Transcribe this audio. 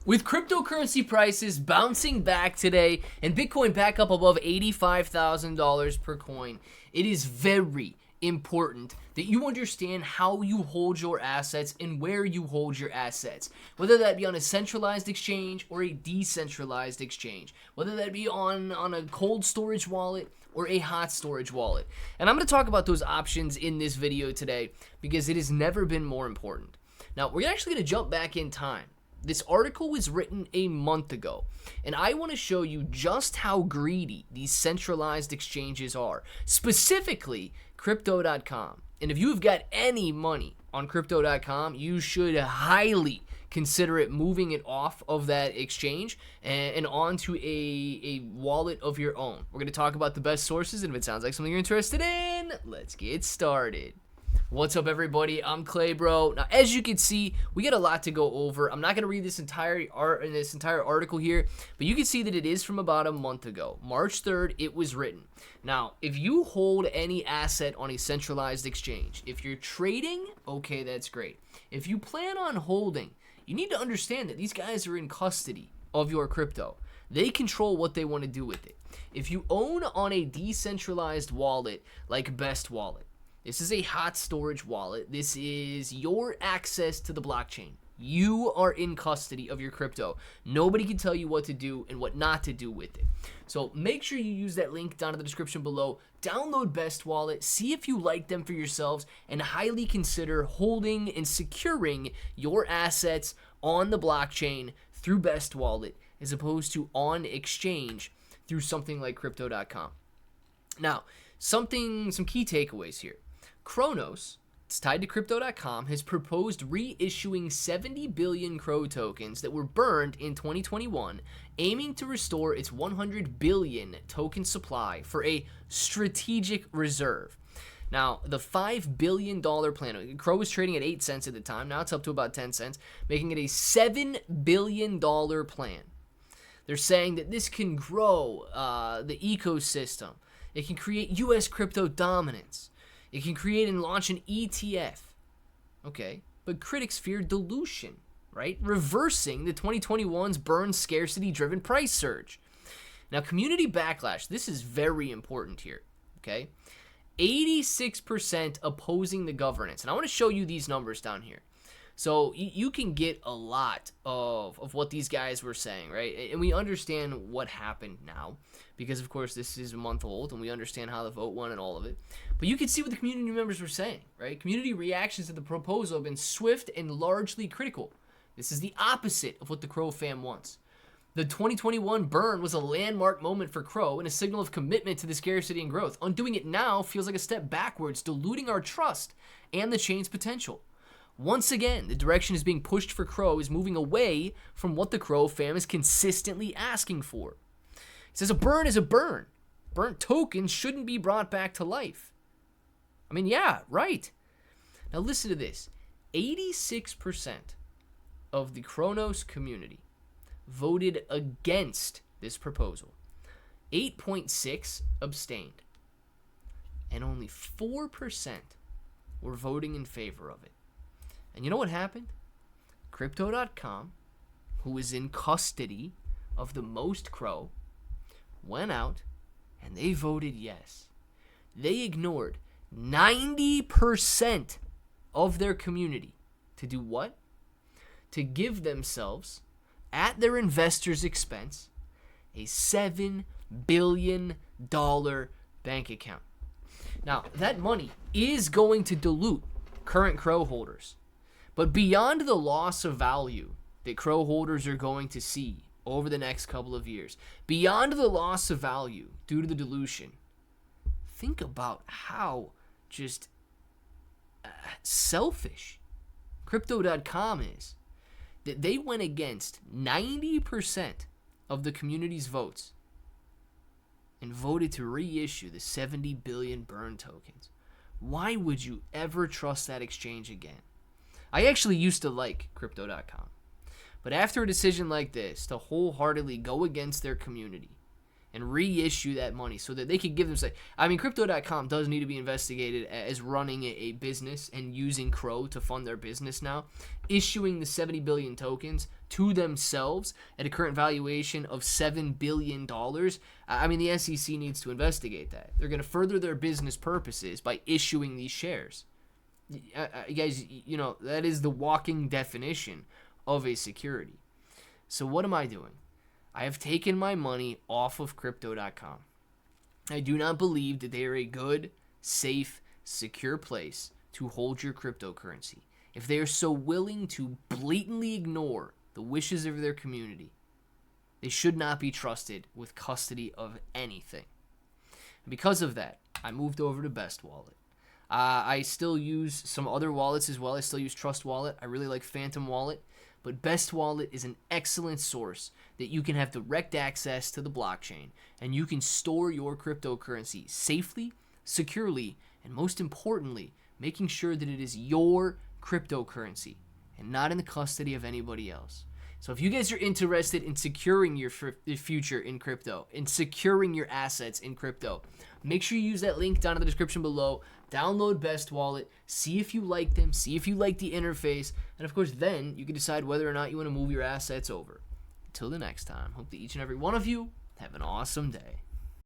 With cryptocurrency prices bouncing back today and Bitcoin back up above $85,000 per coin, it is very important that you understand how you hold your assets and where you hold your assets. Whether that be on a centralized exchange or a decentralized exchange. Whether that be on a cold storage wallet or a hot storage wallet. And I'm going to talk about those options in this video today because it has never been more important. Now, we're actually going to jump back in time. This article was written a month ago, and I want to show you just how greedy these centralized exchanges are, specifically Crypto.com. And if you've got any money on Crypto.com, you should highly consider it moving it off of that exchange and onto a wallet of your own. We're going to talk about the best sources, and if it sounds like something you're interested in, let's get started. What's up, everybody? I'm Clay, bro. Now, as you can see, we got a lot to go over. I'm not going to read this entire article here, but you can see that it is from about a month ago. March 3rd, it was written. Now, if you hold any asset on a centralized exchange, if you're trading, okay, that's great. If you plan on holding, you need to understand that these guys are in custody of your crypto. They control what they want to do with it. If you own on a decentralized wallet like Best Wallet, this is a hot storage wallet. This is your access to the blockchain. You are in custody of your crypto. Nobody can tell you what to do and what not to do with it. So make sure you use that link down in the description below. Download Best Wallet, see if you like them for yourselves, and highly consider holding and securing your assets on the blockchain through Best Wallet as opposed to on exchange through something like Crypto.com. Now, some key takeaways here. Cronos, it's tied to Crypto.com, has proposed reissuing 70 billion Crow tokens that were burned in 2021, aiming to restore its 100 billion token supply for a strategic reserve. Now, the $5 billion plan, Crow was trading at 8 cents at the time, now it's up to about 10 cents, making it a $7 billion plan. They're saying that this can grow the ecosystem. It can create U.S. crypto dominance. It can create and launch an ETF. Okay, but critics fear dilution, right? Reversing the 2021's burn scarcity-driven price surge. Now, community backlash. This is very important here, okay? 86% opposing the governance. And I want to show you these numbers down here. So you can get a lot of what these guys were saying, right? And we understand what happened now because, of course, this is a month old and we understand how the vote went and all of it. But you can see what the community members were saying, right? Community reactions to the proposal have been swift and largely critical. This is the opposite of what the Crow fam wants. The 2021 burn was a landmark moment for Crow and a signal of commitment to the scarcity and growth. Undoing it now feels like a step backwards, diluting our trust and the chain's potential. Once again, the direction is being pushed for Crow is moving away from what the Crow fam is consistently asking for. It says a burn is a burn. Burnt tokens shouldn't be brought back to life. I mean, yeah, right. Now listen to this. 86% of the Cronos community voted against this proposal. 8.6% abstained. And only 4% were voting in favor of it. And you know what happened? Crypto.com, who is in custody of the most Crow, went out and they voted yes. They ignored 90% of their community to do what? To give themselves, at their investors' expense, a $7 billion bank account. Now, that money is going to dilute current Crow holders. But beyond the loss of value that Crow holders are going to see over the next couple of years, beyond the loss of value due to the dilution, think about how just selfish Crypto.com is. That they went against 90% of the community's votes and voted to reissue the 70 billion burn tokens. Why would you ever trust that exchange again? I actually used to like Crypto.com. But after a decision like this, to wholeheartedly go against their community and reissue that money so that they could give them, say, I mean, crypto.com does need to be investigated as running a business and using Crow to fund their business now, issuing the 70 billion tokens to themselves at a current valuation of $7 billion. I mean, the SEC needs to investigate that. They're going to further their business purposes by issuing these shares. Guys, you know, that is the walking definition of a security. So what am I doing? I have taken my money off of crypto.com. I do not believe that they are a good, safe, secure place to hold your cryptocurrency. If they are so willing to blatantly ignore the wishes of their community, they should not be trusted with custody of anything. And because of that, I moved over to Best Wallet. I still use some other wallets as well. I still use Trust Wallet. I really like Phantom Wallet. But Best Wallet is an excellent source that you can have direct access to the blockchain, and you can store your cryptocurrency safely, securely, and most importantly, making sure that it is your cryptocurrency and not in the custody of anybody else. So if you guys are interested in securing your future in crypto, in securing your assets in crypto, make sure you use that link down in the description below. Download Best Wallet, see if you like them, see if you like the interface, and of course then you can decide whether or not you want to move your assets over. Until the next time, hope that each and every one of you have an awesome day.